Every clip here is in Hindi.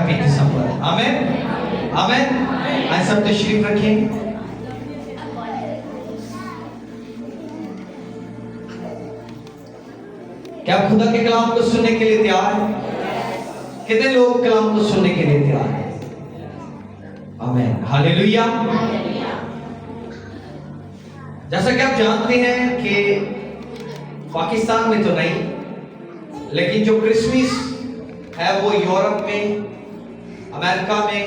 31 दिसंबर। आमेन आमेन। आइए सब तशरीफ रखें। क्या आप खुदा के कलाम को सुनने के लिए तैयार हैं? कितने लोग कलाम को सुनने के लिए तैयार हैं? Amen hallelujah. जैसा कि आप जानते हैं कि पाकिस्तान में तो नहीं, लेकिन जो क्रिसमस है वो यूरोप में, अमेरिका में,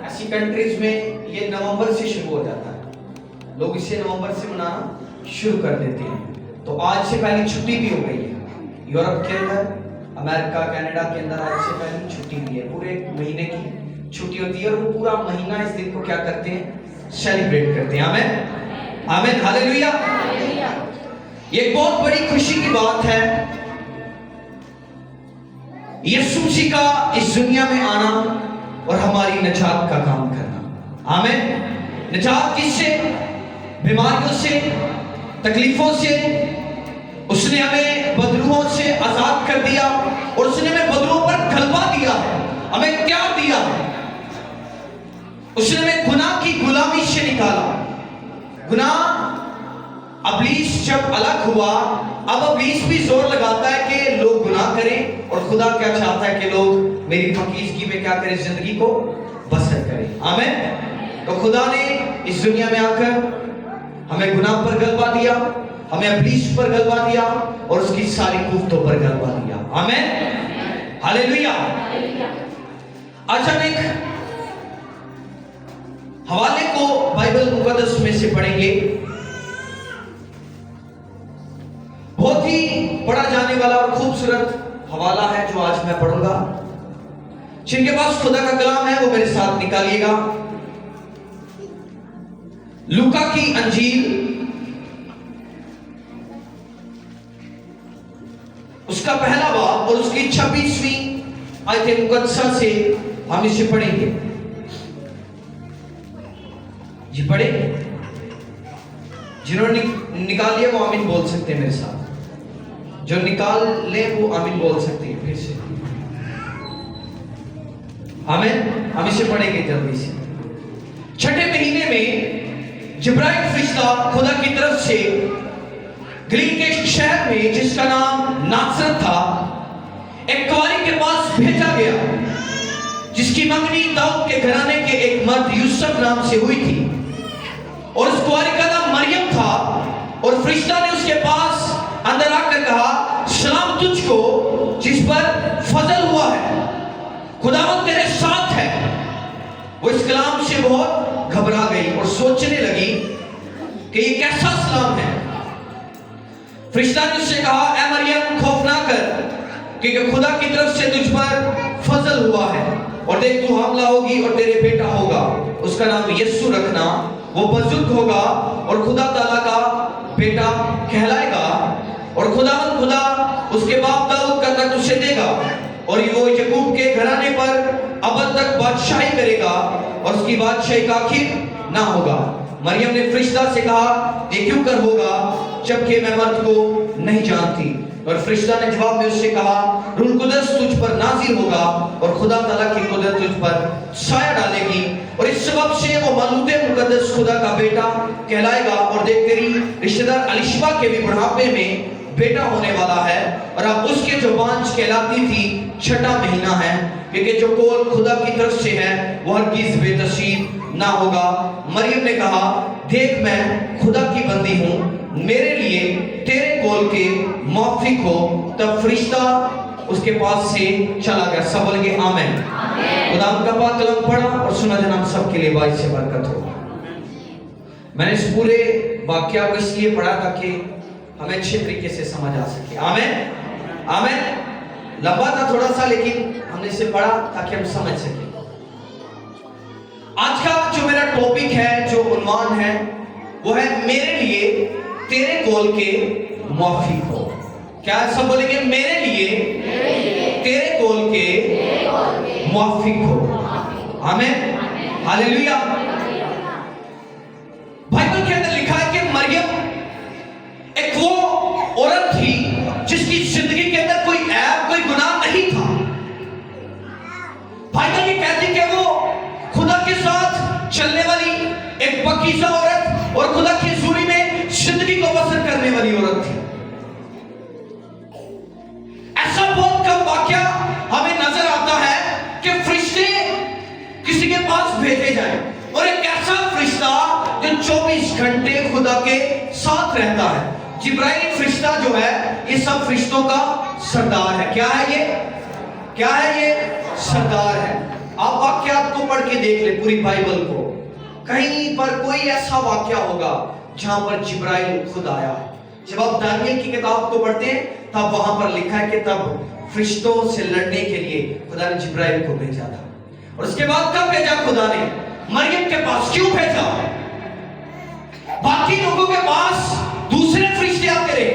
ऐसी कंट्रीज में ये नवंबर से शुरू हो जाता है। लोग इसे नवंबर से मनाना शुरू कर देते हैं। तो आज से पहले छुट्टी भी हो गई है यूरोप के अंदर, अमेरिका, कनाडा के अंदर आज से पहले छुट्टी भी है। पूरे महीने की छुट्टी होती है और वो पूरा महीना इस दिन को क्या करते हैं? सेलिब्रेट करते हैं। आमेन आमेन हालेलुया। ये बहुत बड़ी खुशी की बात है यीशु मसीह का इस दुनिया में आना और हमारी निजात का काम करना। आमेन। निजात किससे? बीमारियों से, तकलीफों से। उसने हमें बदलुओं से आजाद कर दिया और उसने हमें बदलुओं पर गलबा दिया है। हमें क्या दिया है? उसने हमें गुनाह की गुलामी से निकाला। गुनाह अब्लीस जब अलग हुआ, अब अब्लीस भी जोर लगाता है कि लोग गुनाह करें, और खुदा क्या चाहता है कि लोग मेरी फकीजगी में क्या करें? जिंदगी को बसर करें। आमीन। तो खुदा ने इस दुनिया में आकर हमें गुनाह पर गलबा दिया, हमें अब्लीस पर गलबा दिया और उसकी सारी कुफ्तों पर गलबा दिया। आमीन हालेलुया। आज हम एक हवाले को बाइबल मुकद्दस में से पढ़ेंगे। बहुत ही पढ़ा जाने वाला और खूबसूरत हवाला है जो आज मैं पढ़ूंगा। जिनके पास खुदा का कलाम है वो मेरे साथ निकालिएगा। लूका की अंजील उसका पहला बाब और उसकी 26वीं आयत मुकद्दसा से हम इसे पढ़ेंगे। जी पढ़े। जिन्होंने निकाल लिया वो आमीन बोल सकते हैं मेरे साथ। जो निकाल ले वो आमीन बोल सकते हैं फिर से। आमीन। हम इसे पढ़ेंगे जल्दी से। छठे महीने में जिब्राइल फरिश्ता खुदा की तरफ से गलील के शहर में जिसका नाम नासरत था, एक कुंवारी के पास भेजा गया जिसकी मंगनी दाऊद के घराने के एक मर्द यूसुफ नाम से हुई थी, और उस कुंवारी का नाम मरियम था। और फरिश्ता ने उसके पास अंदर आकर कहा, सलाम तुझको जिस पर फजल हुआ है, खुदावंद तेरे साथ है। वो इस कलाम से बहुत घबरा गई और सोचने लगी कि ये कैसा सलाम है। फरिश्ता ने उससे कहा, ऐ मरियम खौफ ना कर, क्योंकि खुदा की तरफ से तुझ पर फजल हुआ है, और देख तू हमला होगी और तेरे बेटा होगा, उसका नाम यीशु रखना। वो बुजुर्ग होगा और खुदा ताला का बेटा कहलाएगा, और खुदावंद खुदा उसके बाप दाऊद का तख्त उसे देगा, और वो याकूब के घराने पर अबद तक बादशाही करेगा, और उसकी बादशाही का आखिर ना होगा। मरियम ने फरिश्ता से कहा, ये क्यों कर होगा जबकि मैं मर्द को नहीं जानती? और फरिश्ता ने जवाब में उससे कहा, रूह कुदस तुझ पर नाजिल होगा और खुदा ताला की कुदरत तुझ पर साया डालेगी, और इस सबब से वो मौलूद मुकद्दस खुदा का बेटा कहलाएगा। और देख तेरी रिश्तेदार अलिशबा के भी बुढ़ापे में बेटा होने वाला है, और अब उसके जो बांझ कहलाती थी छठा महीना है, क्योंकि जो कोल खुदा की तरफ से है वो हरगिज़ बेतसीर ना होगा। मरियम ने कहा, देख मैं खुदा की बंदी हूँ, मेरे लिए तेरे कोल के मौफिक हो। तब फरिश्ता उसके पास से चला गया। सब बोलेंगे आमीन। खुदा का पाक कलाम पढ़ा और सुना जनाब सबके लिए बाइस से बरकत हो। मैंने इस पूरे वाक्य को इसलिए पढ़ा ताकि हमें अच्छे तरीके से समझ आ सके। आमीन आमीन। लंबा था थोड़ा सा, लेकिन हमने इसे पढ़ा ताकि हम समझ सके। आज का जो मेरा टॉपिक है, जो उन्वान है, वो है मेरे लिए तेरे कोल के मौफिक हो। क्या सब बोलेंगे? मेरे लिए तेरे कोल के मौफिक हो। आमीन हालेलुया। बाइबल के अंदर लिखा है कि मरियम एक वो औरत थी जिसकी जिंदगी के अंदर कोई ऐब, कोई गुनाह नहीं था। बाइबल ये कहता चलने वाली एक पाकीज़ा औरत और खुदा की हुजूरी में जिंदगी को बसर करने वाली औरत थी। ऐसा बहुत कम वाकया हमें नजर आता है कि फरिश्ते किसी के पास भेजे जाए, और एक ऐसा फरिश्ता जो 24 घंटे खुदा के साथ रहता है। जिब्राइल फरिश्ता जो है ये सब फरिश्तों का सरदार है। क्या है ये? क्या है ये? सरदार है। आप वाकयात को पढ़ के देख ले, पूरी बाइबल को, कहीं पर कोई ऐसा वाकया होगा जहां पर जिब्राइल खुद आया है। जब आप दानियल की किताब को पढ़ते हैं तब वहां पर लिखा है कि तब फरिश्तों से लड़ने के लिए खुदा ने जिब्राइल को भेजा था। और उसके बाद कब भेजा खुदा ने? मरियम के पास। क्यों भेजा? बाकी लोगों के पास दूसरे फरिश्ते आते रहे,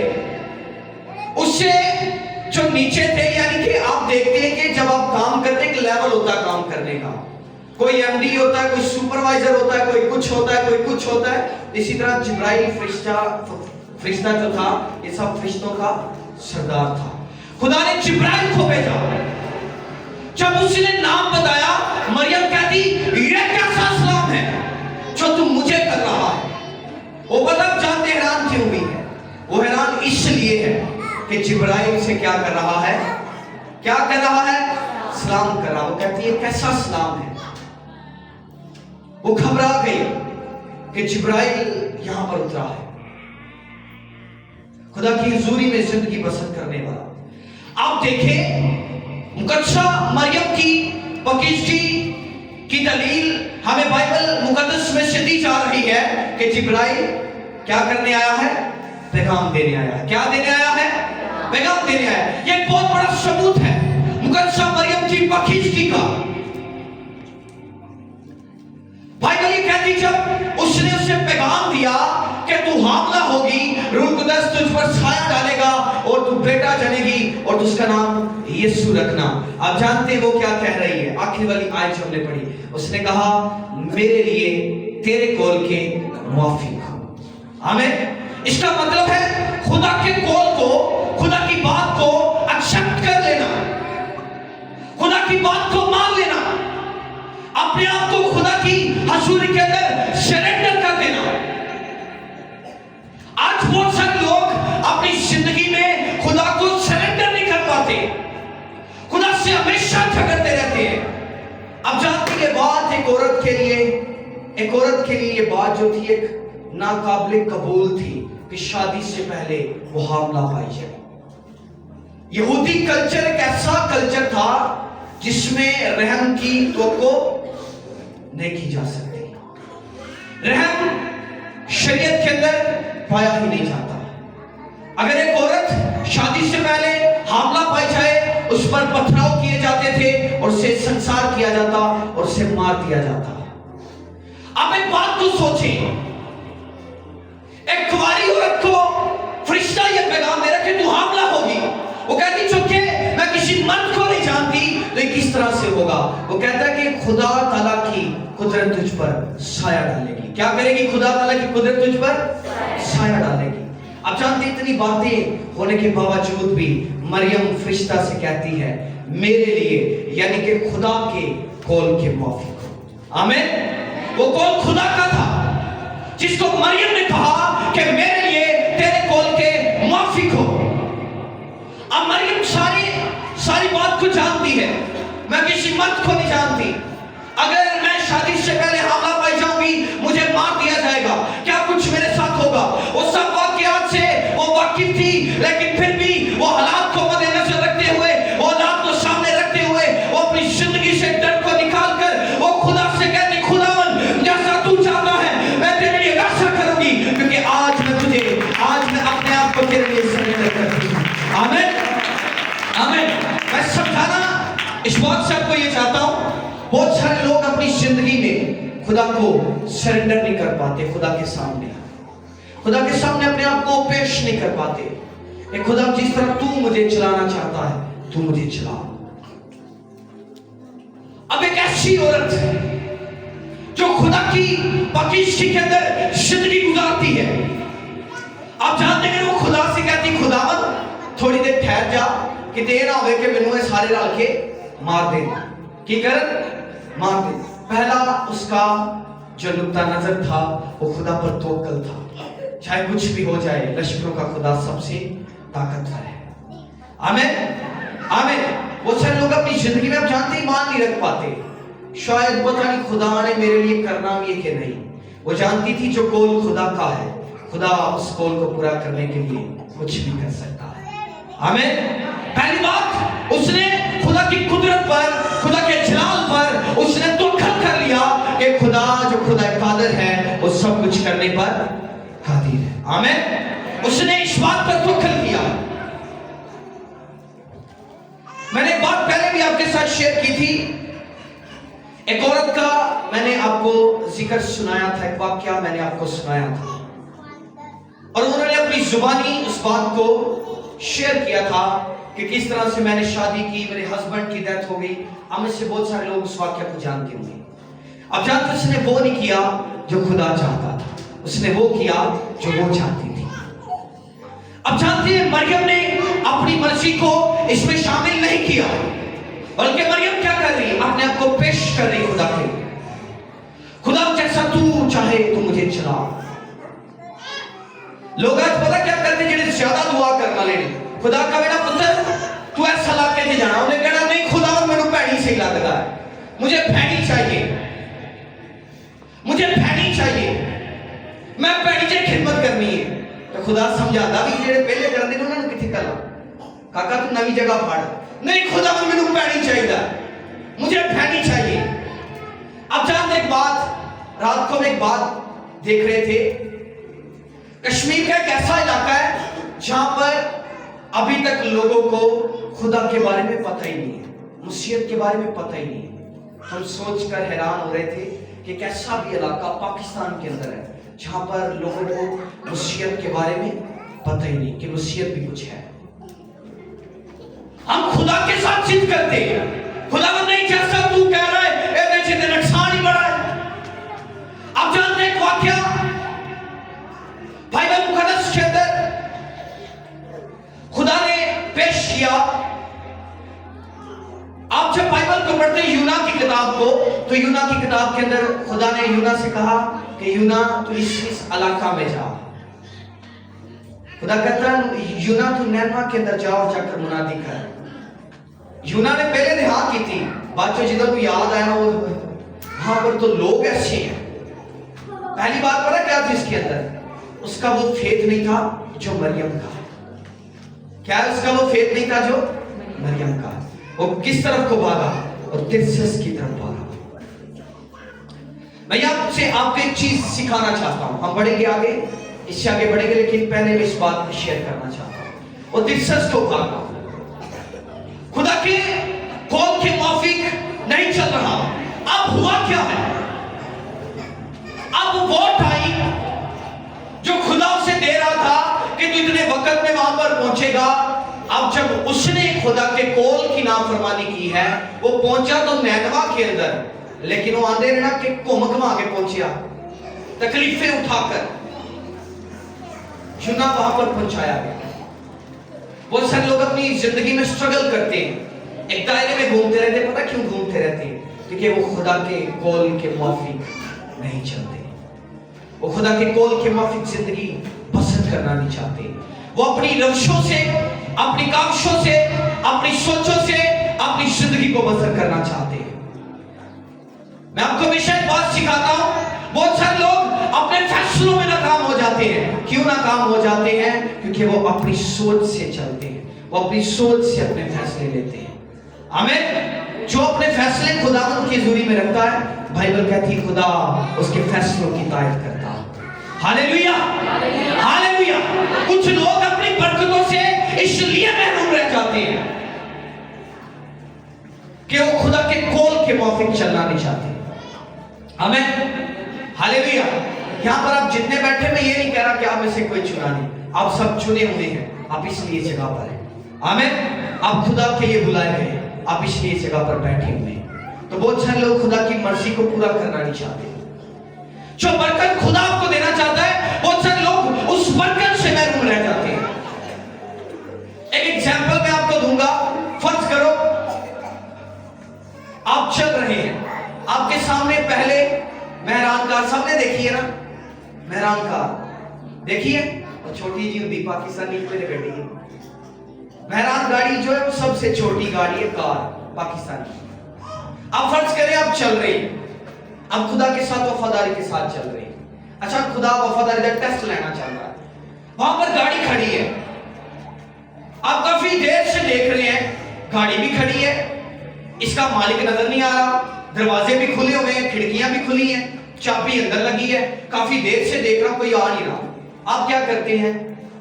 उससे जो नीचे थे। यानी कि आप देखते हैं कि जब आप काम करते हैं, एक लेवल होता है काम करने का। कोई एमडी होता है, कोई सुपरवाइजर होता है, कोई कुछ होता है, कोई कुछ होता है। इसी तरह जिब्राइल फरिश्ता जो था ये सब फरिश्तों का सरदार था। खुदा ने जिब्राइल को भेजा। जब उसने नाम बताया, मरियम कहती ये कैसा सलाम है जो तुम मुझे कर रहा है। वो मतलब जानते हैरान क्यों हुई है? वो हैरान इसलिए है कि जिब्राइल से क्या कर रहा है? क्या कर रहा है? सलाम कर रहा। वो कहती है कैसा सलाम है। वो घबरा गई कि जिब्राइल यहां पर उतरा है, खुदा की हुजूरी में जिंदगी बसर करने वाला। आप देखें मुकद्दसा मरियम की पाकीज़गी की दलील हमें बाइबल मुकद्दस में से दी जा रही है कि जिब्राइल क्या करने आया है? पैगाम देने आया है। क्या देने आया है? पैगाम देने आया है। यह एक बहुत बड़ा सबूत है मुकद्दसा मरियम की पाकीज़गी का। बाइबल ये कहती जब उसने उसे पैगाम दिया कि तू हामला होगी, रूह कुदस तुझ पर साया डालेगा और तू बेटा जनेगी और उसका नाम यीशु रखना। आप जानते हैं वो क्या कह रही है? आखिरी वाली आयत जो हमने पढ़ी, उसने कहा मेरे लिए तेरे कौल के मुआफिक हो। आमीन। इसका मतलब है खुदा के कौल को, खुदा की बात को एक्सेप्ट कर लेना, खुदा की बात को मान लेना, अपने आप को खुदा की हुजूरी के अंदर सरेंडर कर देना। आज बहुत सारे लोग अपनी जिंदगी में खुदा को सरेंडर नहीं कर पाते, खुदा से हमेशा झगड़ते रहते हैं। अब जानती है बात एक औरत के लिए ये बात जो थी एक नाकाबिले कबूल थी कि शादी से पहले वो हामला पाई जाए। यहूदी कल्चर एक ऐसा कल्चर था जिसमें रहम की तवक्को नहीं की जा सकती। रहम शरीयत के अंदर पाया ही नहीं जाता। अगर एक औरत शादी से पहले हामला पाई जाए, उस पर पथराव किए जाते थे और उसे संसार किया जाता और उसे मार दिया जाता। अब एक बात तो सोचें, एक कुंवारी औरत को फरिश्ता यह पैगाम दे रहा कि तू हामला होगी। वो कहती चुके मैं किसी मर्द को नहीं जानती, तो किस तरह से होगा? वो कहता है कि खुदा ताला की कुदरत तुझ पर साया डालेगी। क्या करेगी? खुदा ताला की कुदरत तुझ पर साया डालेगी। अब जानते इतनी बातें होने के बावजूद भी मरियम फरिश्ता से कहती है मेरे लिए, यानी कि खुदा के कौल के मुआफिक हो। आमीन। वो कौल खुदा का था जिसको मरियम ने कहा कि मेरे लिए तेरे कौल के मुआफिक हो। अब मरियम सारी बात को जानती है, मैं किसी मर्द को नहीं जानती। अगर मैं शादी से पहले हामला पाई जाऊंगी, मुझे मार दिया जाएगा, क्या कुछ मेरे साथ होगा? वो सब वाकयात से वो वाकिफ थी, लेकिन फिर भी वो हालात को मद्देनजर रखते हुए, वो हालात को सामने रखते हुए, वो अपनी जिंदगी से डर को निकाल कर वो खुदा से कहती खुदावन जैसा तू चाहता है मैं तेरे लिए वैसा करूंगी, क्योंकि आज मैं अपने आप को तेरे लिए सरेंडर करती हूँ। आमीन। आमीन। मैं समझाना इस बात से आपको ये चाहता हूं, बहुत सारे लोग अपनी जिंदगी में खुदा को सरेंडर नहीं कर पाते। खुदा के सामने अपने आप को पेश नहीं कर पाते। खुदा जिस तरह तू मुझे चलाना चाहता है तू मुझे चला। अब एक ऐसी औरत जो खुदा की पाकीज़गी के अंदर जिंदगी गुजारती है, आप जानते हैं वो खुदा से कहती खुदावन थोड़ी देर ठहर जा, कि देर ना हो कि मैनू सारे रल के मार दे। की कर? मार दे। पहला उसका जो नुक्ता नजर था वो खुदा पर तवक्कुल था। चाहे कुछ भी हो जाए, लश्करों का खुदा सबसे ताकतवर है। आमीन आमीन। वो सारे लोग अपनी जिंदगी में आप जानते ही मान नहीं रख पाते, शायद पता नहीं खुदा ने मेरे लिए करना भी है कि नहीं। वो जानती थी जो कौल खुदा का है, खुदा उस कौल को पूरा करने के लिए कुछ भी कर सकता है। आमीन। पहली बात, उसने खुदा की कुदरत पर, खुदा के जलाल पर उसने तवक्कुल कर लिया कि खुदा जो खुदा कादिर है वो सब कुछ करने पर कादिर है। आमीन। उसने इस बात पर तवक्कुल किया। मैंने एक बात पहले भी आपके साथ शेयर की थी। एक औरत का मैंने आपको जिक्र सुनाया था, एक वाकया मैंने आपको सुनाया था, और उन्होंने अपनी जुबानी उस बात को शेयर किया था कि किस तरह से मैंने शादी की, मेरे हस्बैंड की डेथ हो गई। हम में से बहुत सारे लोग उस वाकया को जानते होंगे। अब जानते, उसने वो नहीं किया जो खुदा चाहता था, उसने वो किया जो वो चाहती थी। अब जानते हैं, मरियम ने अपनी मर्जी को इसमें शामिल नहीं किया, बल्कि मरियम क्या कर रही, अपने आप को पेश कर रही खुदा के। खुदा जैसा तू चाहे तू मुझे चला। लोग आज पता क्या करते, जिन्हें ज्यादा दुआ करना लेने, खुदा का मेरा पुत्र तू ऐसा लाके से जाना, उन्हें कहना नहीं खुदा मेनू भैड़ी सही लगता है, मुझे भैड़ी चाहिए, मुझे भैड़ी चाहिए, मैं भैड़ी से खिदमत करनी है। तो खुदा समझाता भी जेडे पहले करते ने उन्होंने किथे करा, काका तू नवी जगह फड़, नहीं खुदा मेनू भैड़ी चाहिए, मुझे भैड़ी चाहिए। अब जानते एक बात, रात को एक बात देख रहे थे, कश्मीर का एक ऐसा इलाका है जहां पर अभी तक लोगों को खुदा के बारे में पता ही नहीं है, मुसीबत के बारे में पता ही नहीं है। हम सोचकर हैरान हो रहे थे कि एक ऐसा भी इलाका पाकिस्तान के अंदर है जहां पर लोगों को मुसीबत के बारे में पता ही नहीं कि मुसीबत भी कुछ है। हम खुदा के साथ जिद करते हैं, खुदा को नहीं जैसा तू कह रहा है ये नुकसान ही बड़ा है। आप जानते हैं वाकया बाइबल मुकद्दस के अंदर खुदा ने पेश किया। आप जब बाइबल को पढ़ते हैं, यूना की किताब को, तो यूना की किताब के अंदर खुदा ने यूना से कहा कि यूना तू इस इलाका में जा। खुदा कहता है यूना तू नैनवा के अंदर जाओ, जाकर मुनादी कर। यूना ने पहले ने हाँ की थी, बाद में जिधर को याद आया वो वहां पर तो लोग ऐसे हैं। पहली बात पता क्या थी इसके अंदर, उसका वो फेथ नहीं था जो मरियम का। क्या उसका वो फेथ नहीं था जो मरियम का। वो किस तरफ को भागा, और तिरसस की तरफ भागा। मैं आपसे आपको एक चीज सिखाना चाहता हूं, हम बढ़ेंगे आगे, इससे आगे बढ़ेंगे, लेकिन पहले मैं इस बात को शेयर करना चाहता हूं। वो तिरसस को भागा, खुदा के कौल के मुआफिक नहीं चल रहा। अब हुआ क्या है, अब वो टाइम जो खुदा उसे दे रहा था कि तू इतने वक्त में वहां पर पहुंचेगा, अब जब उसने खुदा के कौल की नाफरमानी की है, वो पहुंचा तो नैनवा के अंदर, लेकिन वो आंदे रहना कि घूम घुमा के पहुंचा, तकलीफें उठाकर यूना वहां पर पहुंचाया गया। बहुत सारे लोग अपनी जिंदगी में स्ट्रगल करते हैं, एक दायरे में घूमते रहते। पता क्यों घूमते रहते हैं? क्योंकि वो खुदा के कौल के मुआफिक नहीं चलते, वो खुदा के कौल के मुआफिक जिंदगी बसर करना नहीं चाहते। वो अपनी रविशों से, अपनी काविशों से, अपनी सोचों से अपनी जिंदगी को बसर करना चाहते हैं। मैं आपको हमेशा एक बात सिखाता हूं, बहुत सारे लोग अपने फैसलों में नाकाम हो जाते हैं। क्यों नाकाम हो जाते हैं? क्योंकि वो अपनी सोच से चलते हैं, वो अपनी सोच से अपने फैसले लेते हैं। आमीन। जो अपने फैसले खुदावंद की हज़ूरी में रखता है, बाइबल कहती है खुदा उसके फैसलों की तारीफ करता है। Hallelujah, hallelujah. कुछ लोग अपनी बरकतों से इसलिए महरूम रह जाते हैं कि वो खुदा के कौल के मुआफिक चलना नहीं चाहते। आमीन, हालेलुया। यहां पर आप जितने बैठे, मैं ये नहीं कह रहा कि आप में से कोई चुना नहीं, आप सब चुने हुए हैं, आप इसलिए जगह पर हैं। आमीन। आप खुदा के लिए बुलाए गए, आप इसलिए जगह पर बैठे हुए हैं। तो बहुत सारे लोग खुदा की मर्जी को पूरा करना नहीं चाहते। जो बरकत खुदा आपको देना चाहता है, बहुत सारे लोग उस बरकत से महरूम रह जाते हैं। एक एग्जांपल मैं आपको दूंगा। फर्ज करो आप चल रहे हैं, आपके सामने पहले मेहरान कार सबने देखी है ना, मेहरान कार देखी है, और छोटी जी होती पाकिस्तानी कोई गड्डी है। मेहरान गाड़ी जो है वो सबसे छोटी गाड़ी है, कार पाकिस्तानी। अब फर्ज करें आप चल रही, अब खुदा के साथ वफादारी के साथ चल रही। अच्छा, खुदा वफादारी का टेस्ट लेना चाह रहा है, वहां पर गाड़ी खड़ी है, आप काफी देर से देख रहे हैं, गाड़ी भी खड़ी है, इसका मालिक नजर नहीं आ रहा, दरवाजे भी खुले हुए हैं, खिड़कियां भी खुली हैं, चाबी अंदर लगी है, काफी देर से देख रहा हूं कोई आ नहीं रहा। आप क्या करते हैं,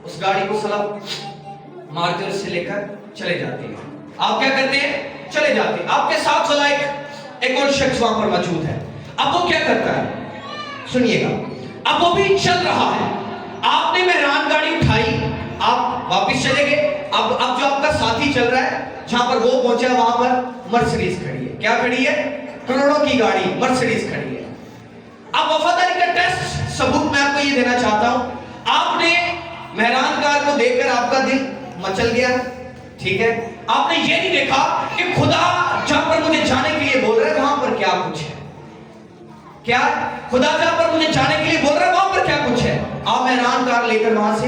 उस गाड़ी को सलाम मारते उससे लेकर चले जाते हैं। आप क्या करते हैं, चले जाते हैं। आपके साथ वाला एक और शख्स वहां पर मौजूद है। अब वो क्या करता है, सुनिएगा, अब वो भी चल रहा है, आपने मेहरान गाड़ी उठाई, आप वापस चले गए। अब जो आपका साथी चल रहा है, जहां पर वो पहुंचा वहां पर मर्सिडीज खड़ी है। क्या खड़ी है, करोड़ों की गाड़ी मर्सिडीज खड़ी है। अब वफादारी का टेस्ट सबूत मैं आपको ये देना चाहता हूं, आपने मेहरान कार को देखकर आपका दिल मचल गया, ठीक है, आपने ये नहीं देखा कि खुदा जहां पर मुझे जाने के लिए बोल रहा है वहां पर क्या कुछ है, क्या खुदा जहां पर मुझे जाने के लिए बोल रहा है वहां पर क्या कुछ है। आप मेहरान कार लेकर वहां से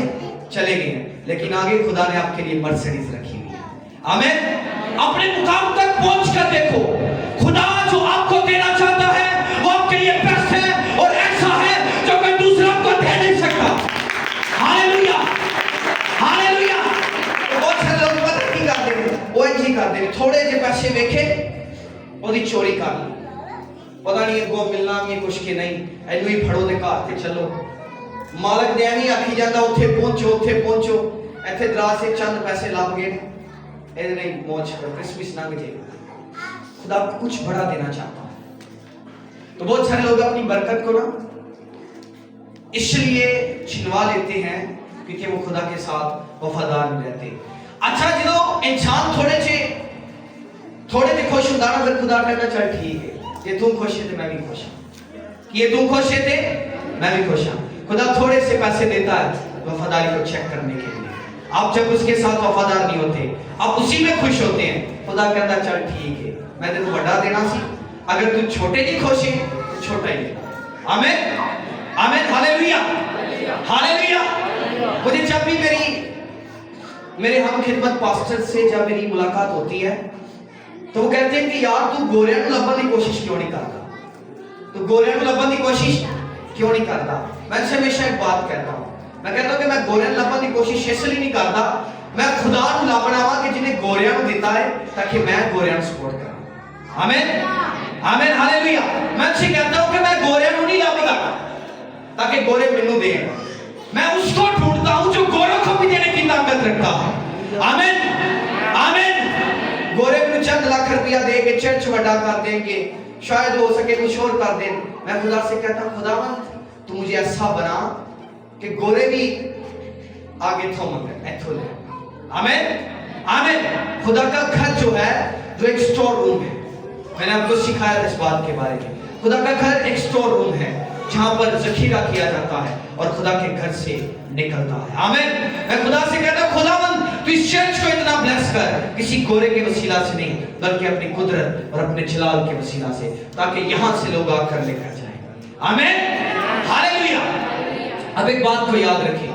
चले गए, लेकिन आगे खुदा ने आपके लिए मर्सिडीज रखी हुई है। आमीन। अपने मुकाम तक पहुंचकर देखो, खुदा जो आपको देना चाहता है वो आपके लिए बेस्ट है और ऐसा है जो कोई दूसरा आपको दे नहीं सकता। Hallelujah, hallelujah. बहुत सारे लोग पता नहीं करते हैं, वो ऐसे ही करते हैं, थोड़े जे पैसे देखे ओदी चोरी कर ली, पता नहीं को मिलना भी कुछ के नहीं, एनू ही फड़ो दे घर ते चलो, मालक ने भी आखी जाता उत्थे पहुंचो, इत्थे दराज से चंद पैसे लग गए, ए नहीं मौज करो, क्रिसमस लंघ जाएगा। खुदा कुछ बड़ा देना चाहता है, तो बहुत सारे लोग अपनी बरकत को ना इसलिए छिनवा लेते हैं क्योंकि वो खुदा के साथ वफादार नहीं रहते। अच्छा, जो इंसान थोड़े से खुश होता ना, फिर खुदा कहना चल ठीक है, ये तुम खुश है तो मैं भी खुश हूं, ये तुम खुश है थे मैं भी खुश हूं। खुदा थोड़े से पैसे देता है वफादारी को चेक करने के लिए। आप जब उसके साथ वफादार नहीं होते, आप उसी में खुश होते हैं, खुदा कहता चल ठीक है, मैं तेरे को बड़ा देना सी, अगर तू छोटे की खुश है तो छोटा ही है। आमीन, आमीन, हालेलुया, हालेलुया। मुझे जब भी मेरे हम खिदमत पास्टर से जब मेरी मुलाकात होती है तो वो कहते हैं कि यार तू गोरियां नूं लभण दी कोशिश क्यों नहीं करता, तू गोरियां नूं लभण दी कोशिश क्यों नहीं करता। मैं हमेशा एक बात कहता हूं, मैं कहता हूं कि मैं गोरियां नूं लभण दी कोशिश इसलिए नहीं करता, मैं खुदा नूं लभना वा कि जिन्हें गोरियां नूं दिता है ताकि मैं गोरियां नूं सपोर्ट करा। आमीन, आमीन, हालेलुया। मैं उसे कहता हूं कि मैं गोरियां नूं नहीं लभदा ताकि गोरे मैनू दें, मैं उसको ढूंढता हूं जो गोरों को भी देने की ताकत रखता है। आमीन, आमीन। गोरे को चंद लाख रुपया दे के चर्च बड़ा कर देंगे, शायद हो सके कुछ और कर दें। मैं खुदा से कहता हूं खुदावंद तू मुझे ऐसा बना कि गोरे भी आगे थोमंगे ऐथो ले। आमीन, आमीन। खुदा का घर जो है जो एक स्टोर रूम है, मैंने आपको सिखाया इस बात के बारे में। खुदा का घर एक स्टोर रूम है जहां पर जखीरा किया जाता है और खुदा के घर से निकलता है। आमीन। मैं खुदा से कहता हूं खुदावंद तू इस चर्च को इतना ब्लेस कर, किसी गोरे के वसीला से नहीं बल्कि अपनी कुदरत और अपने जलाल के वसीला से, ताकि यहां से लोग आकर लेकर जाएं। आमीन, हालेलुया। अब एक बात को याद रखें,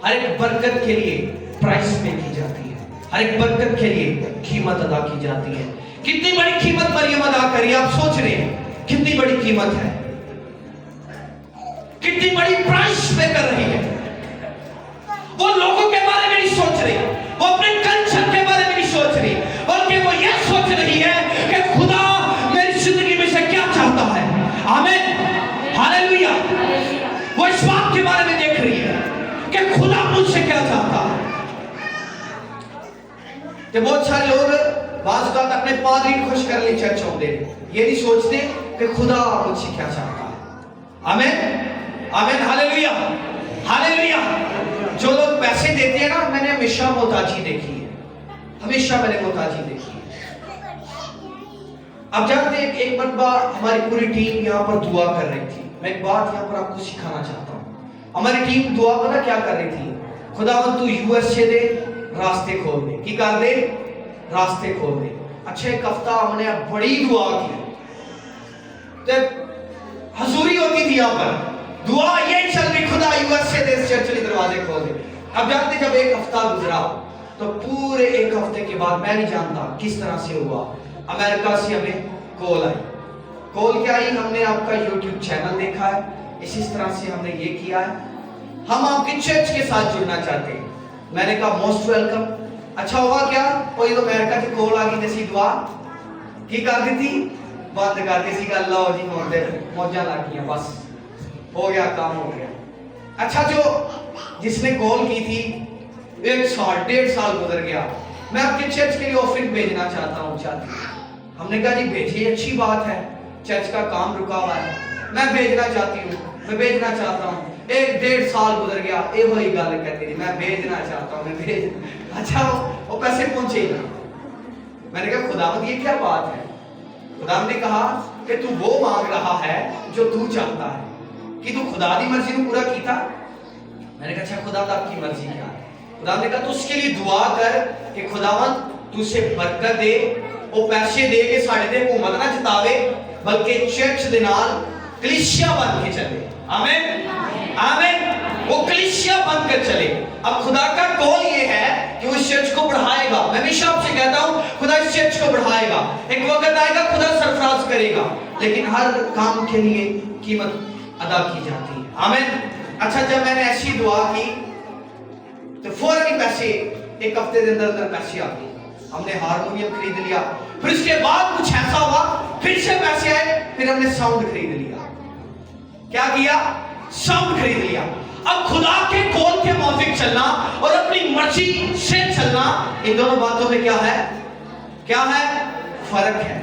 हर एक बरकत के लिए प्राइस पे की जाती है, हर एक बरकत के लिए कीमत अदा की जाती है। कितनी बड़ी कीमत मरियम अदा करी, आप सोच रहे हैं कितनी बड़ी कीमत है, कितनी बड़ी प्राइस पे कर रही है। वो लोगों के बारे में नहीं सोच रही, वो अपने कल्चर के बारे में नहीं सोच रही, बल्कि वो ये सोच रही है कि खुदा मेरी जिंदगी में से क्या चाहता है। आमीन, हालेलुया। वो इस बात के बारे में देख रही है कि खुदा मुझसे क्या चाहता है। कि बहुत सारे लोग बात अपने पादरी को खुश करने चर्च होते, ये नहीं सोचते कि खुदा मुझसे क्या चाहता है। आमीन, आमीन, हालेलुया, हालेलुया। जो लोग पैसे देते हैं ना, मैंने हमेशा मोहताजी देखी है, हमेशा मैंने मोहताजी देखी है। अब जानते हैं एक मरतबा हमारी पूरी टीम यहाँ पर दुआ कर रही थी। मैं एक बात यहाँ पर आपको सिखाना चाहता हूँ। हमारी टीम दुआ पता क्या कर रही थी, खुदावंद तू यूएसए दे रास्ते खोल दे, की कर दे रास्ते खोल दे। अच्छा एक हफ्ता हमने बड़ी दुआ की, तो हजूरी इंडिया पर दुआ ये चल रही, खुदा यूएसए देश चर्च के दरवाजे खोल दे। अब जानते जब एक हफ्ता गुजरा तो पूरे एक हफ्ते के बाद मैं नहीं जानता किस तरह से हुआ, अमेरिका से हमें कॉल आई। कॉल क्या आई, हमने आपका यूट्यूब चैनल देखा है, इसी तरह से हमने ये किया है, हम आपकी चर्च के साथ जुड़ना चाहते हैं। मैंने कहा मोस्ट वेलकम। अच्छा हुआ क्या, कोई तो अमेरिका की कॉल आ गई थी, दुआ की कर दी थी, बंद कर दी सी, अल्लाह जी मौजा लागियां, बस हो गया, काम हो गया। अच्छा जो जिसने कॉल की थी, 1 साल 1.5 साल गुजर गया, मैं आपके चर्च के लिए ऑफरिंग भेजना चाहता हूँ, चाहती। हमने कहा जी भेजिए, अच्छी बात है, चर्च का काम रुका हुआ है, मैं भेजना चाहती हूँ, मैं भेजना चाहता हूँ। 1.5 साल गुजर गया, ये वही गल कहती थी, मैं भेजना चाहता हूँ, मैं भेज। अच्छा वो पैसे पहुंचे ना। मैंने कहा खुदावंद ये क्या बात है? खुदावंद ने कहा कि तू वो मांग रहा है जो तू चाहता है, कि तू खुदा की मर्जी को पूरा कीता। मैंने कहा अच्छा खुदावंद आपकी मर्जी क्या है? खुदावंद ने कहा तू उसके लिए दुआ कर कि खुदावंद तू उसे बरकत दे, वो पैसे दे के साढ़े ते हुकूमत ना जितावे, बल्कि चर्च दे नाल कलीसिया बन के चले। आमीन आमीन, वो कलीसिया बनकर चले। अब खुदा का कॉल ये है कि वो इस चर्च को बढ़ाएगा। मैं हमेशा आपसे कहता हूं खुदा इस चर्च को बढ़ाएगा, एक वक्त आएगा खुदा सरफराज करेगा, लेकिन हर काम के लिए कीमत अदा की जाती है। आमीन। अच्छा जब मैंने ऐसी दुआ की तो फौरन ही पैसे, एक हफ्ते के अंदर अंदर पैसे आ गए, हमने हारमोनियम खरीद लिया। फिर उसके बाद कुछ ऐसा हुआ, फिर से पैसे आए, फिर हमने साउंड खरीद लिया। क्या किया? साउंड खरीद लिया। अब खुदा के कॉल के मुताबिक चलना और अपनी मर्जी से चलना, इन दोनों बातों में क्या है? क्या है? फर्क है।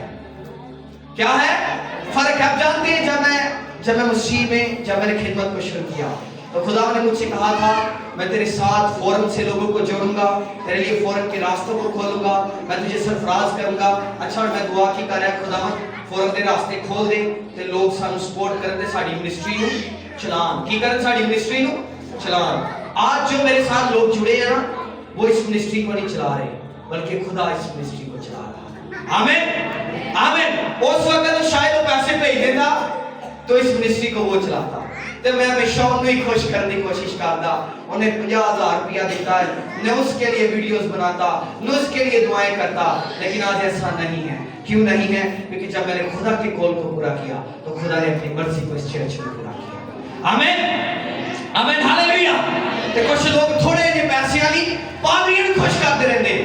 क्या है? फर्क है। आप जानते हैं जब मैं मसीह में जब मैंने खिदमत को शुरू किया तो खुदा ने मुझसे कहा था मैं तेरे साथ फोरम से लोगों को जोड़ूंगा, तेरे लिए फोरम के रास्तों को खोलूंगा, मैं तुझे सरफराज करूंगा। अच्छा और मैं दुआ की कर रहा खुदा फोरम के रास्ते खोल दे ते लोग सानू सपोर्ट करते साडी मिनिस्ट्री नु चलान, की करन साडी मिनिस्ट्री नु चलान। आज जो मेरे साथ लोग जुड़े हैं ना, वो इस मिनिस्ट्री को नहीं चला रहे, बल्कि खुदा इस मिनिस्ट्री को चला रहा है। आमीन आमीन। उस वक्त तो शायद वो पैसे भेज देता तो इस मिनिस्ट्री को वो चलाता, तो मैं हमेशा उन्हें खुश करने की कोशिश करता। उन्हें 50,000 रुपया देता है, मैं उसके लिए वीडियोस बनाता, मैं उसके लिए दुआएं करता। लेकिन आज ऐसा नहीं है। क्यों नहीं है? क्योंकि जब मैंने खुदा के कॉल को पूरा किया तो खुदा ने अपनी मर्जी को इस चर्च में पूरा किया। आमीन आमीन हालेलुया। तो कुछ लोग थोड़े जे पैसे वाली पादरियों को खुश करते रहते,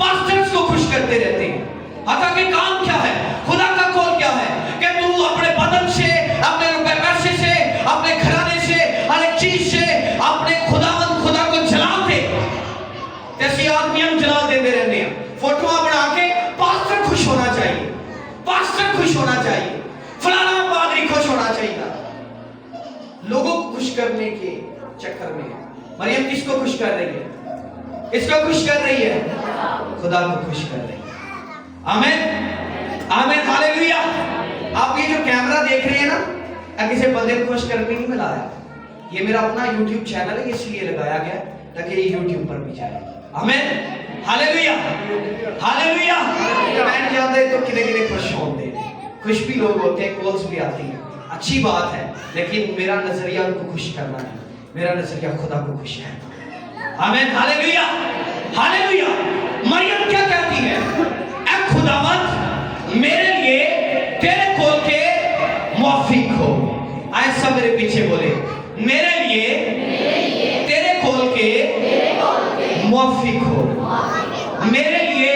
पास्टर्स को खुश करते रहते। हालांकि काम क्या है? खुदा का कॉल क्या है कि तू अपने बदन से, अपने रुपए पैसे से, अपने घराने से, हर एक चीज से अपने खुदा को जलाते। जैसे आदमियों जला देते रहते हैं, फोटो बना के पास्टर खुश होना चाहिए, पास्टर खुश होना चाहिए, फलाना पादरी खुश होना चाहिए। लोगों को खुश करने के चक्कर में मरियम किसको खुश कर रही है? किसको खुश कर रही है? खुदा को खुश कर रही है। आमीन आमीन हालेलुया। आप ये जो कैमरा देख रहे हैं ना, किसी बंदे को खुश करने नहीं मिलाया, ये मेरा अपना YouTube चैनल है, इसलिए लगाया गया ताकि ये YouTube पर भी जाए। आमीन हालेलुया हालेलुया। मैं जानते तो किने खुश होते, खुश भी लोग होते हैं, कॉल्स भी आती हैं, अच्छी बात है, लेकिन मेरा नजरिया उनको खुश करना नहीं, मेरा नजरिया खुदा को खुश करना। आमीन हालेलुया हालेलुया। मरियम क्या कहती है? ऐ खुदावंद मेरे लिए तेरे कॉल के मुआफिक हो। आए सब मेरे पीछे बोले, मेरे लिए तेरे कॉल के मुआफिक हो, मेरे लिए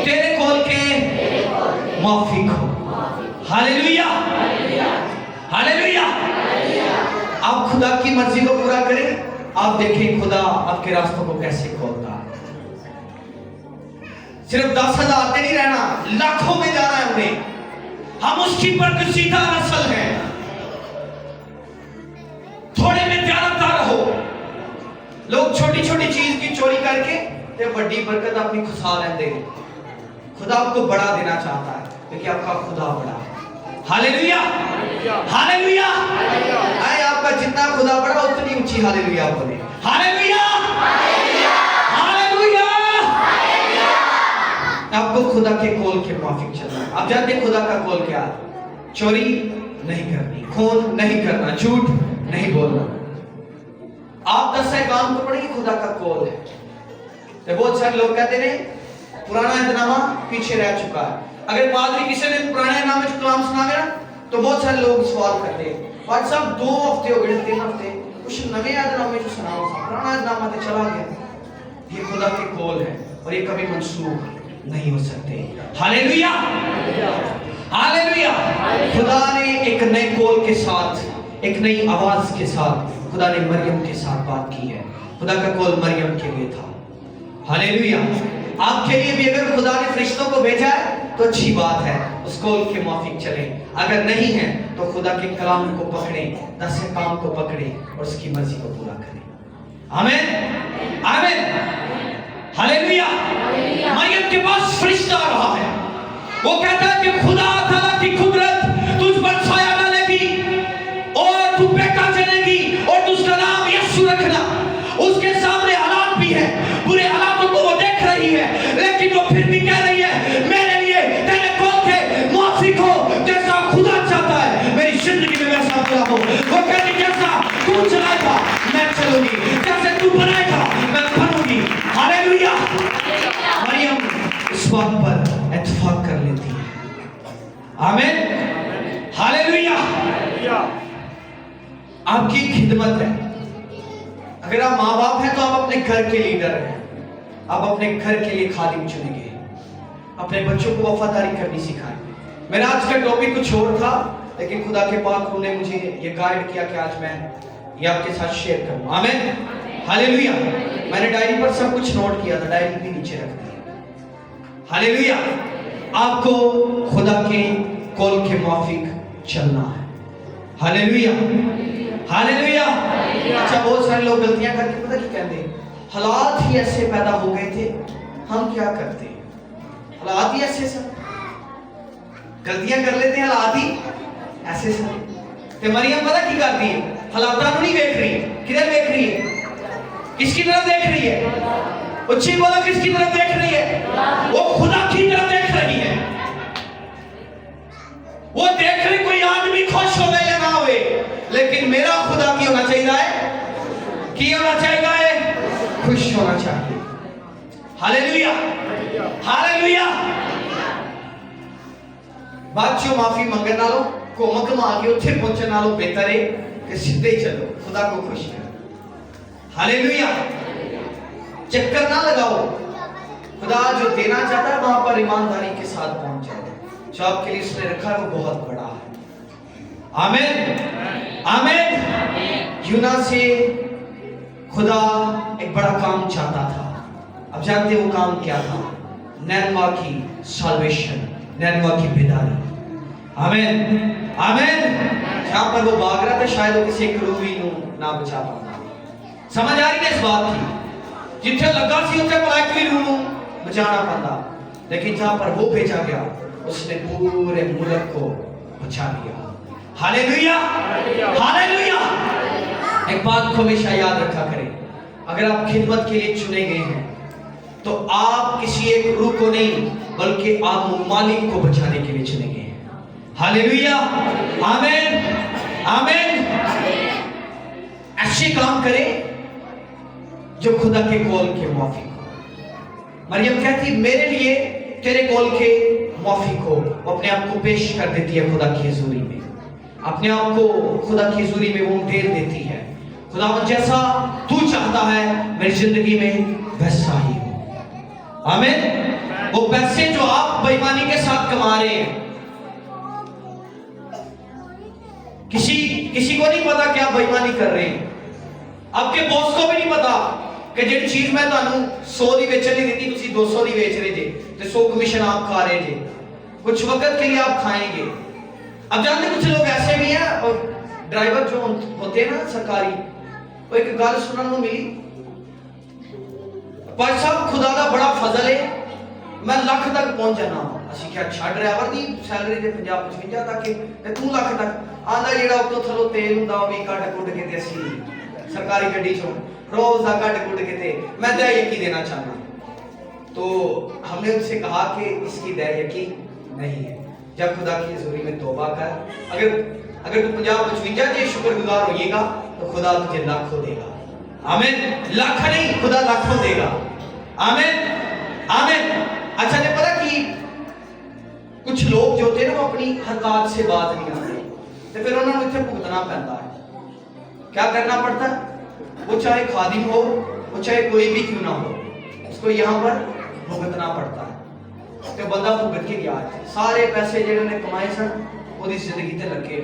तेरे कॉल के मुआफिक हो। Hallelujah hallelujah. आप खुदा की मर्जी को पूरा करें, आप देखें खुदा आपके रास्तों को कैसे खोलता है। सिर्फ 10,000 पे नहीं रहना, लाखों में जाना है हमने। हम उसकी बरकसीदा नस्ल हैं। थोड़े में ध्यानदार रहो। लोग छोटी छोटी चीज की चोरी करके ते बड़ी बरकत अपनी खुसा लेंदे। खुदा आपको बड़ा देना चाहता है क्योंकि आपका खुदा बड़ा है। Hallelujah hallelujah. आए आपका जितना खुदा बड़ा उतनी ऊंची हालेलुया बोले। Hallelujah hallelujah. आपको खुदा के कॉल के मुताबिक चलना है। आप जानते हैं खुदा का कॉल क्या है? चोरी नहीं करनी, खून नहीं करना, झूठ नहीं बोलना। आप 10 काम को पढ़िए, खुदा का कॉल है। तो बहुत सारे लोग कहते हैं पुराना ऐतनामा पीछे रह चुका है। अगर पादरी किसी ने पुराने ऐतनामे में कलाम सुनावे ना, तो बहुत सारे लोग सवाल करते हैं, भाई साहब 2 हफ्ते हो गए, 3 हफ्ते, कुछ नवे ऐतनामे जो सुनाओ, पुराना ऐतनामा तो चला गया। ये खुदा के कॉल है और ये कभी मंसूख नहीं हो सकते। Hallelujah, hallelujah. खुदा ने एक नए कॉल के साथ, एक नई आवाज के साथ खुदा ने मरियम के साथ बात की है। खुदा का कॉल मरियम के लिए था। हालेलुया। आपके लिए भी अगर खुदा ने फरिश्तों को भेजा है तो अच्छी बात है, उस कॉल के माफिक चलें। अगर नहीं है तो खुदा के कलाम को पकड़ें, 10 काम को पकड़ें और उसकी मर्जी को पूरा करें। आमीन, आमीन, हालेलुया। मरियम के पास फरिश्ता आ रहा है, वो कहता है कि खुदा ताला की कुदरत तुझ पर छाया डालेगी और तू बेटा जनेगी और उसका नाम यीशु रखना। उसके सामने हालात भी है, बुरे हालातों को वो देख रही है, लेकिन वो फिर भी कह रही है मेरे लिए तेरे कॉल के मुआफिक हो, जैसा खुदा चाहता है मेरी जिंदगी में वैसा पूरा हो। वो कहती जैसा तू चलाएगा मैं चलूंगी, जैसे तू बनाएगा मैं बनूंगी। हालेलुया। मरियम इस बात पर इत्तेफाक कर लेती है। आमीन, हालेलुया। आपकी खिदमत है। अगर आप माँ बाप हैं तो आप अपने घर के लीडर हैं, आप अपने घर के लिए खादिम चुनेंगे, अपने बच्चों को वफादारी करनी सिखाएं। मेरा आज का टॉपिक कुछ और था, लेकिन खुदा के पाक रूह ने मुझे ये गाइड किया कि आज मैं ये आपके साथ शेयर करूं। आमीन, हालेलुया। मैंने डायरी पर सब कुछ नोट किया था, डायरी भी नीचे रख दी। हालेलुया। आपको खुदा के कॉल के मुआफिक चलना है। Hallelujah, hallelujah. अच्छा, बहुत सारे लोग गलतियां करके पता क्या कहते हैं, हालात ही ऐसे पैदा हो गए थे, हम क्या करते, हालात ही ऐसे सब गलतियां कर लेते हैं, हालात ही ऐसे सब। ते मरियम पता की करती है, हालात नहीं देख रही, किधर देख रही है, किसकी तरफ देख रही है, उच्ची बोलो किसकी तरफ देख रही है, वो खुदा की तरफ देख रही है। वो देख रही कोई आदमी खुश हो या ना होवे, लेकिन मेरा खुदा की होना चाहिए है, की होना चाहिए है, खुश होना चाहिए। Hallelujah, hallelujah. बादशाह माफी मंगे नालो घुम घुमा के उत्थे पहुंचने नालो बेहतर है कि सीधे ही चलो खुदा को खुश करो। हालेलुया। चक्कर ना लगाओ, खुदा जो देना चाहता है वहां पर ईमानदारी के साथ पहुंच जाओ। जो आपके लिए उसने रखा है वो बहुत बड़ा है। आमीन, आमीन। यूना से खुदा एक बड़ा काम चाहता था। अब जानते वो काम क्या था? नैनवा की साल्वेशन, नैनवा की बेदारी। आमीन, आमीन। जहां पर वो भाग रहा था शायद वो किसी क्रूवी ना बचा पाता। समझ आ रही है इस बात की? जिथे लगा सी उसे मलाइक भी बचाना पाता, लेकिन जहां पर वो भेजा गया उसने पूरे मुल्क को बचा लिया। Hallelujah, hallelujah. एक बात को हमेशा याद रखा करें, अगर आप खिदमत के लिए चुने गए हैं तो आप किसी एक रूह को नहीं बल्कि आप मुमालिक को बचाने के लिए चुने गए हैं। हालेलुया, आमीन, आमीन। ऐसे काम करें जो खुदा के कॉल के मुआफिक हो। मरियम कहती मेरे लिए तेरे कॉल के मुआफिक हो, वो अपने आप को पेश कर देती है खुदा की हुजूरी में, अपने आप को खुदा की हुजूरी में वो ढेर देती है। खुदा जैसा तू चाहता है मेरी जिंदगी में वैसा ही हो। आमीन। वो पैसे जो आप बेईमानी के साथ कमा रहे हैं, किसी को नहीं पता कि आप बेईमानी कर रहे हैं, आपके बॉस को भी नहीं पता कि ਜਿਹੜੀ चीज मैं ਤੁਹਾਨੂੰ 100 ਦੀ ਵੇਚਣ ਨਹੀਂ ਦਿੱਤੀ ਤੁਸੀਂ 200 ਦੀ ਵੇਚ ਰਹੇ जे ਤੇ 100 कमीशन आप खा रहे जे, कुछ वक्त के लिए आप खाएंगे। अब जानते कुछ लोग ऐसे भी हैं, और ड्राइवर जो होते हैं ना सरकारी, वो एक गल सुनने को मिली, पर साहब खुदा का बड़ा फजल है मैं लाख तक पहुंच जाना। ਅਸੀਂ ਕਿਹਾ ਛੱਡ ਡਰਾਈਵਰ ਦੀ ਸੈਲਰੀ ਦੇ 50-55 ਤੱਕ ਤੇ ਤੂੰ ਲੱਖ ਤੱਕ ਆਂਦਾ ਜਿਹੜਾ ਉਤੋਂ ਥੱਲੋਂ ਤੇਲ ਹੁੰਦਾ ਉਹ ਵੀ ਕੱਢ ਕੁੱਟ ਕੇ ਤੇ ਅਸੀਂ सरकारी गड्डी चो रोज काट कुट के थे। मैं दया यकीन देना चाहता, तो हमने उनसे कहा कि इसकी दया यकीन नहीं है। जब खुदा की हुजूरी में तौबा कर, अगर अगर तू 50-55 जे शुक्रगुजार होइएगा तो खुदा तुझे लाखों देगा। आमीन। लाख नहीं, खुदा लाखों देगा। आमीन आमीन। अच्छा ने पता कि कुछ लोग जो होते हैं ना वो अपनी हरकत से बाज नहीं आते, तो फिर उन्होंने इतने भुगतना पड़ता है। क्या करना पड़ता है? वो चाहे खादिम हो, वो चाहे कोई भी क्यों ना हो, उसको यहाँ पर भुगतना पड़ता है। तो बंदा भुगत के गया है, सारे पैसे जो उन्हें कमाए सन वो जिंदगी ते लगे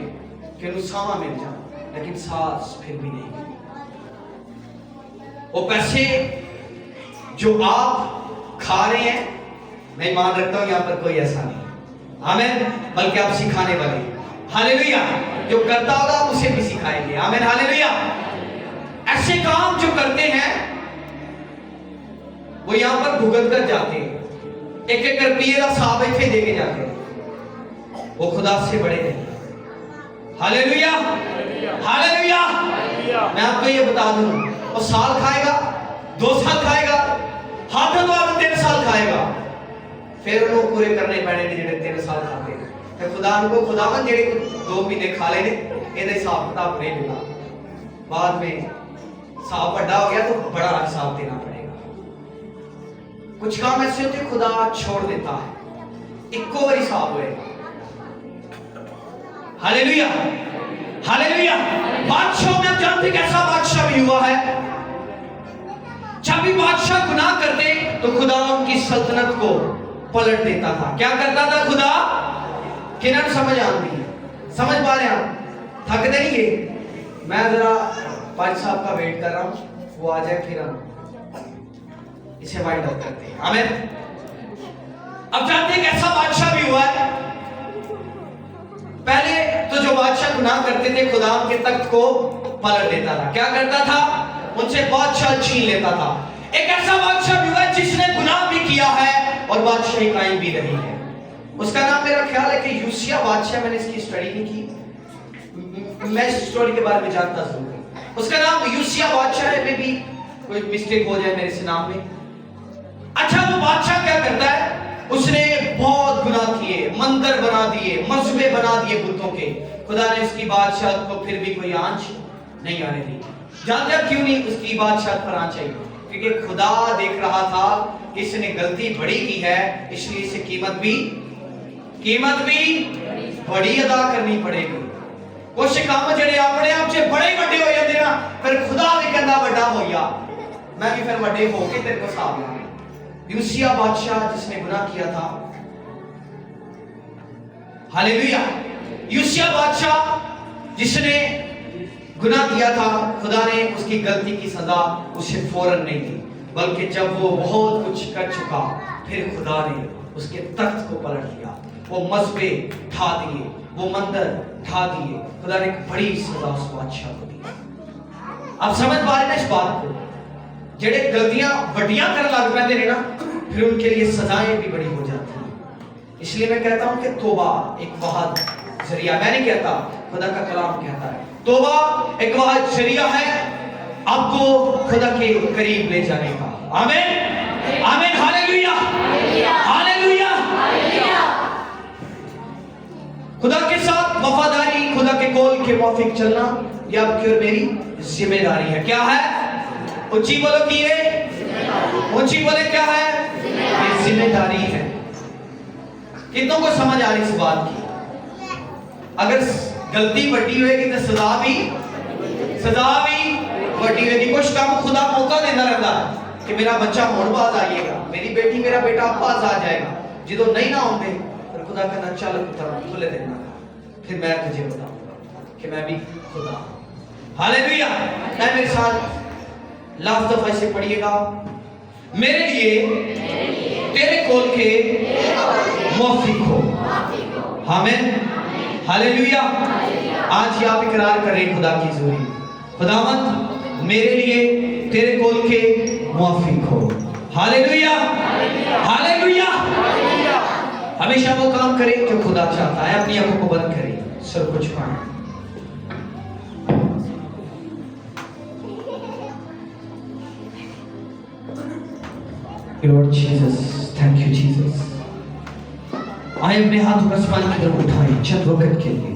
कि उन्हें सामा मिल जाए, लेकिन सांस फिर भी नहीं। वो पैसे जो आप खा रहे हैं, मैं मान रखता हूं यहां पर कोई ऐसा नहीं, आमीन, बल्कि आप सिखाने वाले। हालेलुया। जो करता होगा आप उसे भी सिखाएंगे। आमीन हालेलुया। ऐसे काम जो करते हैं वो यहां पर भुगत कर जाते हैं, एक एक रुपये का हिसाब इथे दे के जाते हैं, वो खुदा से बड़े नहीं। Hallelujah hallelujah. मैं आपको ये बता दूं, वो साल खाएगा, 2 साल खाएगा, हाथों तो 3 साल खाएगा, फिर उन्होंने पूरे करने पैने जेडे 3 साल खाते हैं। तो खुदा को खुदावन जेडे 2 महीने खा लेने ਇਹਦਾ हिसाब किताब नहीं मिला, बाद में हिसाब बड़ा हो गया तो बड़ा हिसाब देना पड़ेगा। कुछ काम ऐसे होते खुदा छोड़ देता है, इक्को बार हिसाब होएगा। Hallelujah hallelujah. बादशाह में आप जानते कैसा बादशाह भी हुआ है, जब भी बादशाह गुनाह करते तो खुदा उनकी सल्तनत को पलट देता था। क्या करता था खुदा? किरण समझ आती है, समझ पा रहे हैं? थकते नहीं है? मैं जरा पांच साहब का वेट कर रहा हूं, वो आ जाए फिर हम इसे वाइंड अप करते हैं। आमीन। अब जानते हैं कैसा बादशाह भी हुआ है। पहले तो जो बादशाह गुनाह करते थे खुदा उनके तख्त को पलट देता था। क्या करता था? उनसे बादशाह छीन लेता था। एक ऐसा बादशाह भी हुआ जिसने गुनाह भी किया है और बादशाही कायम भी रही है। उसका नाम मेरा ख्याल है कि यूसिया बादशाह, मैंने इसकी स्टडी नहीं की, मैं इस स्टोरी के बारे में जानता जरूर। उसका नाम यूसिया बादशाह है, मे भी कोई मिस्टेक हो जाए मेरे से नाम में। अच्छा, वो बादशाह क्या करता है? उसने बहुत गुनाह किए, मंदिर बना दिए, मस्जिदे बना दिए बुतों के। खुदा ने उसकी बादशाह को फिर भी कोई आंच नहीं आने दी। जानते हैं क्यों नहीं उसकी बादशाह पर आंच आई? क्योंकि खुदा देख रहा था कि इसने गलती बड़ी की है, इसलिए इसे कीमत भी बड़ी अदा करनी पड़ेगी। कुछ काम जेडे अपने आप से बड़े बड़े हो जाते ना, फिर खुदा भी कहता बड़ा हो गया, मैं भी फिर बड़े होके तेरे को हिसाब लाऊंगा। यूसिया बादशाह जिसने गुनाह किया था, हालेलुया, यूसिया बादशाह जिसने गुनाह किया था, खुदा ने उसकी गलती की सजा उसे फौरन नहीं दी, बल्कि जब वो बहुत कुछ कर चुका फिर खुदा ने उसके तख्त को पलट दिया। वो मस्जिदे ढा दिए, वो मंदिर ढा दिए। खुदा ने एक बड़ी सजा उस बादशाह को दी। आप समझ पा रहे हैं इस बात को? जेडे गलतियां बड़ियां कर लग पैंदे ने ना, फिर उनके लिए सजाएं भी बड़ी हो जाती हैं। इसलिए मैं कहता हूं कि तौबा एक वाहिद जरिया, मैं नहीं कहता, खुदा का कलाम कहता है, तौबा एक वाहिद जरिया है आपको खुदा के करीब ले जाने का। आमीन आमीन हालेलुया हालेलुया। खुदा के साथ वफादारी, खुदा के कौल के मुताबिक चलना, ये आपकी और मेरी जिम्मेदारी है। क्या है? ऊंची बोलो कि ये ऊंची बोले क्या है? ये जिम्मेदारी है। कितनों को समझ आ रही इस बात की? अगर गलती बड़ी होगी तो सजा भी बड़ी होगी। कुछ काम खुदा मौका देना रहता है कि मेरा बच्चा होड़ बाज आइएगा, मेरी बेटी मेरा बेटा बाज आ जाएगा। जो नहीं ना होंगे तो खुदा कहना चल पुत्र खुले देना, फिर मैं तुझे बताऊंगा कि मैं भी खुदा। हालेलुया। मेरे साथ लास्ट दफा इसे पढ़िएगा। मेरे लिए तेरे कौल के मुआफिक हो। आमीन हालेलुया। आज आप इकरार करें खुदा की जोरी, खुदावंद मेरे लिए तेरे कौल के मुआफिक हो। Hallelujah hallelujah. हमेशा वो काम करें जो खुदा चाहता है। अपनी आंखों को बंद करें, सब कुछ पाएं। Lord Jesus, thank you Jesus। आए अपने हाथों का आसमान की तरफ उठाएं चंद वक्त के लिए।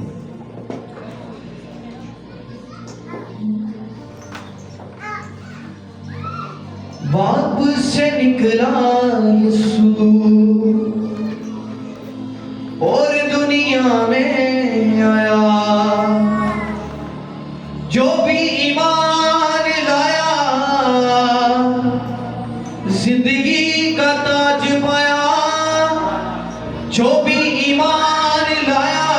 बाप से निकला यीशु और दुनिया में आया। जो भी ईमान लाया जिंदगी का ताज पाया। जो भी ईमान लाया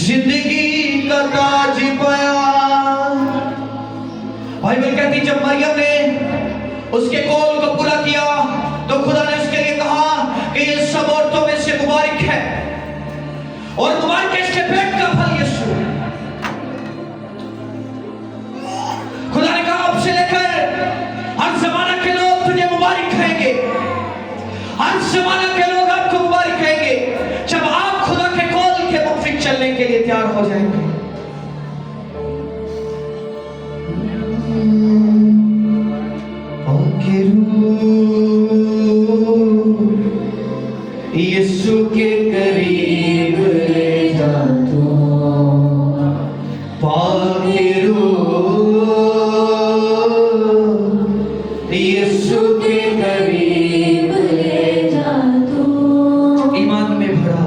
जिंदगी का ताज पाया। बाइबल कहती जब मरियम ने उसके कौल को पूरा किया तो खुदा ने उसके लिए कहा कि ये सब औरतों में से मुबारक है और मुबारक है इसके पेट का फल यीशु। खुदा ने कहा अब से लेकर हर जमाना के लोग तुझे मुबारक कहेंगे। हर जमाना के लोग आपको मुबारक कहेंगे जब आप खुदा के कौल के मुताबिक चलने के लिए तैयार हो जाएंगे। यीशु के करीब ले जा तू पाके यीशु के करीब ले जा तू। ईमान में भरा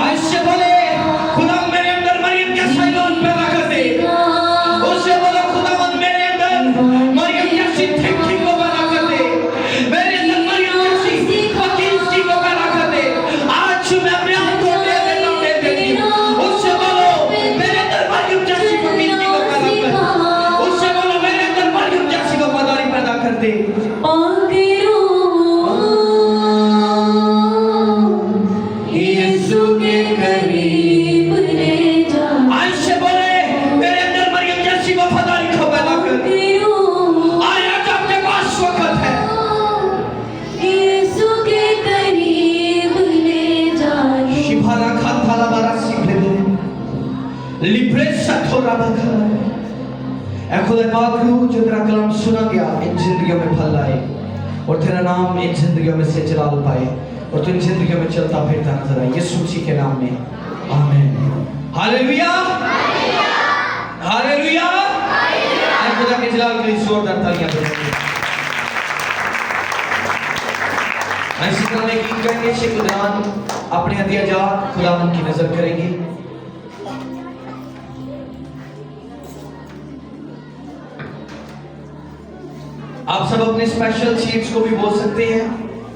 आज से बोले खुदा मेरे अंदर मरियम जैसा ईमान पैदा कर दे। उससे बोलो खुदा मेरे अंदर मरियम जैसी थिंकिंग को पैदा कर दे। मेरे अंदर मरियम जैसी पकीज़गी को पैदा कर दे। आज मैं अपने आप को दे देती हूँ। उससे बोलो मेरे अंदर मरियम जैसी पकीज़गी को पैदा कर। उससे बोलो मेरे अंदर मरियम जैसी वफादारी पैदा कर दे। खुदा पाक रूह जो तेरा कलाम सुना गया इन जिंदगियों में फल लाए और तेरा नाम इन जिंदगियों में से जलाल पाए और तू इन जिंदगियों में चलता फिरता नजर आए। यीशु मसीह के नाम में आमीन। Hallelujah hallelujah. आए खुदा के जलाल के लिए जोरदार तालियां बजाइए। इसी तरह में गीत गाएंगे। शुक्रदान अपने हदिया जा खुदा की नजर करेंगे। आप सब अपने स्पेशल सीट्स को भी बोल सकते हैं।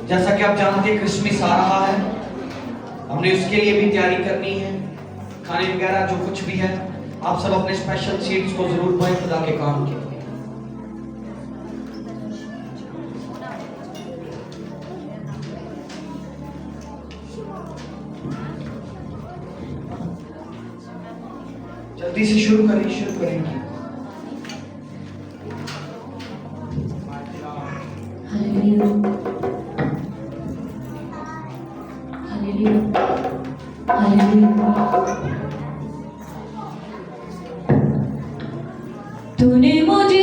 जैसा कि आप जानते हैं क्रिसमस आ रहा है, हमने उसके लिए भी तैयारी करनी है, खाने वगैरह जो कुछ भी है। आप सब अपने स्पेशल सीट्स को जरूर पाएं खुदा के काम के लिए। जल्दी से शुरू करेंगे। तूने मुझे